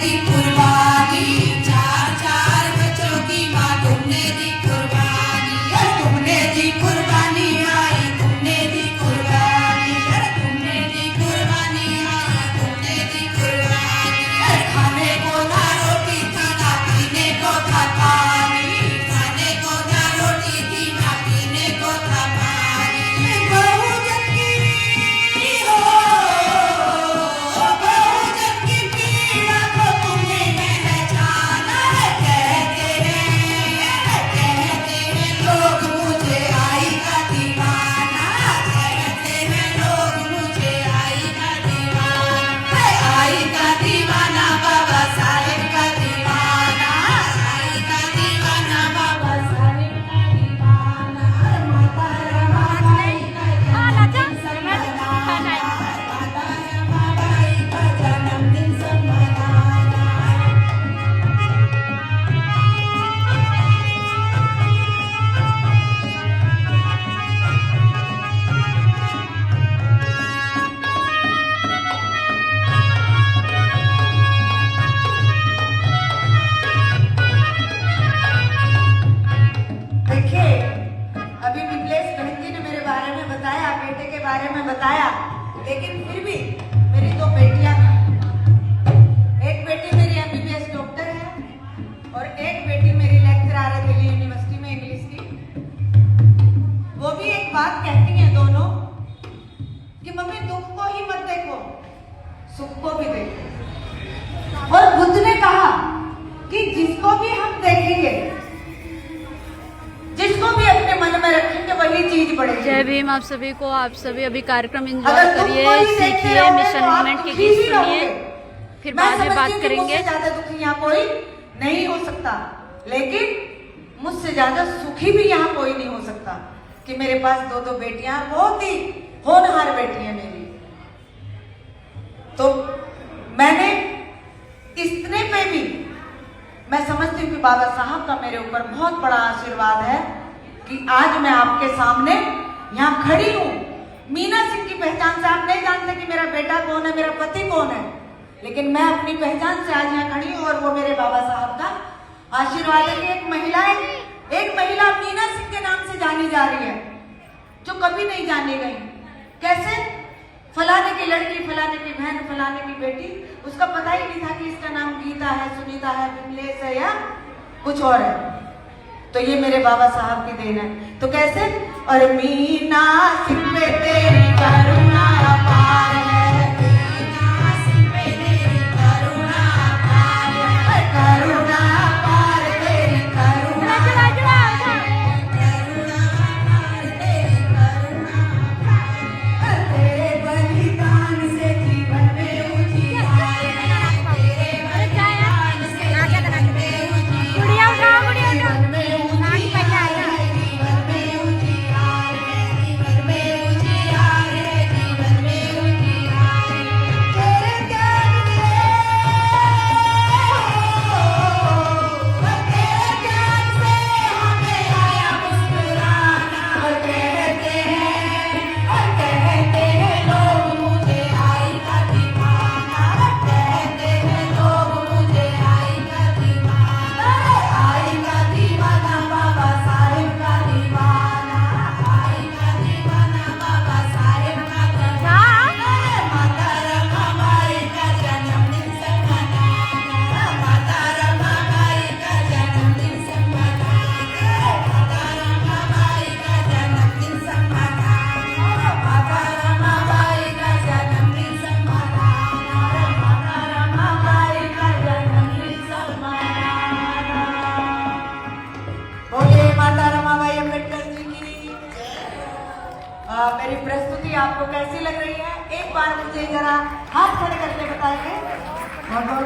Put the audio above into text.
दी कुर्बानी, चार चार बच्चों की माँ तुमने दी कुर्बानी, तुमने दी कुर्बानी आई, तुमने दी कुर्बानी, तुमने दी कुर्बानी आई, तुमने दी कुर्बानी। खाने को ना रोटी थी ना पीने को था पानी, खाने को ना रोटी थी ना पीने को था पानी। बहुजन की हो, बहुजन की पीड़ा को तुमने पहचाना है। कहते हैं लोग मुझे आई का दीवाना, कहते हैं लोग मुझे आई का दीवाना, आई का दीवाना बाबा साहेब का दीवाना, आई का दीवाना बाबा साहेब का दीवाना। माता रमाबाई का जन्मदिन सब मनाना, माता रमाबाई का जन्मदिन सब मनाना। देखिए, अभी विमलेश बहन जी ने मेरे बारे में बताया, बेटे के बारे में बताया, लेकिन फिर भी मेरी दो बेटियां हैं। एक बेटी मेरी एमबीबीएस डॉक्टर है और एक बेटी मेरी लेक्चरर है दिल्ली यूनिवर्सिटी में इंग्लिश की। वो भी एक बात कहती हैं दोनों कि मम्मी दुख को ही मत देखो, सुख को भी देखो। और बुद्ध ने कहा कि जिसको भी हम देखेंगे, जिसको भी अपने मन में रखेंगे वही चीज बढ़ेगी। जय भीम आप सभी को। आप सभी अभी कार्यक्रम एंजॉय अगर तुम करिए, कोई देखते सीखिए, रहोगे मिशन तो आप मूवमेंट के दुखी गीत ही सुनिए, रहोगे। फिर मैं बाद में समझती बात हूँ कि करेंगे। मुझसे ज्यादा दुखी यहाँ कोई नहीं हो सकता, लेकिन मुझसे ज्यादा सुखी भी यहाँ कोई नहीं हो सकता कि मेरे पास दो दो बेटियां, बहुत ही होनहार बेटियां मेरी। तो मैंने इतने पे भी मैं समझती हूँ कि बाबा साहब का मेरे ऊपर बहुत बड़ा आशीर्वाद है कि आज मैं आपके सामने यहाँ खड़ी हूँ। मीना सिंह की पहचान से आप नहीं जानते कि मेरा बेटा कौन है, मेरा पति कौन है, लेकिन मैं अपनी पहचान से आज यहाँ खड़ी हूँ और वो मेरे बाबा साहब का आशीर्वाद है कि एक महिला मीना सिंह के नाम से जानी जा रही है, जो कभी नहीं जानी गई। कैसे? फलाने की लड़की, फलाने की बहन, फलाने की बेटी, उसका पता ही नहीं था कि इसका नाम गीता है, सुनीता है, विमलेश है या कुछ और है। तो ये मेरे बाबा साहब की देन है। तो कैसे? और मीना सिंह पे तेरी करुणा अपार है, मीना सिंह पे तेरी करुणा अपार है, करुणा अपार तेरी करुणा अपार, करुणा अपार तेरी करुणा अपार। तेरे बलिदान से जीवन में उजियार है, तेरे बलिदान से जीवन में उजियार है, जीवन में उजियार है, जीवन में उजियार है, जीवन में उजियार है, जीवन में उजियार है। तेरे त्याग से, तेरे त्याग से हमें आया मुस्कुराना। और कहते हैं लोग मुझे आई का दीवाना, कहते हैं लोग मुझे आई का दीवाना, आई का दीवाना बाबा साहेब का दीवाना, आई का दीवाना बाबा साहेब का दीवाना। माता रमाबाई का जन्मदिन सब मनाना, माता रमाबाई का जन्मदिन सब मनाना, माता रमाबाई का जन्मदिन सब मनाना, माता रमाबाई का जन्मदिन सब मनाना, माता रमाबाई का जन्मदिन सब मनाना। बोलिए माता रमाबाई अम्बेडकर जी की। मेरी प्रस्तुति आपको कैसी लग रही है? एक बार मुझे जरा हाथ खड़े करके बताइए। बहुत बहुत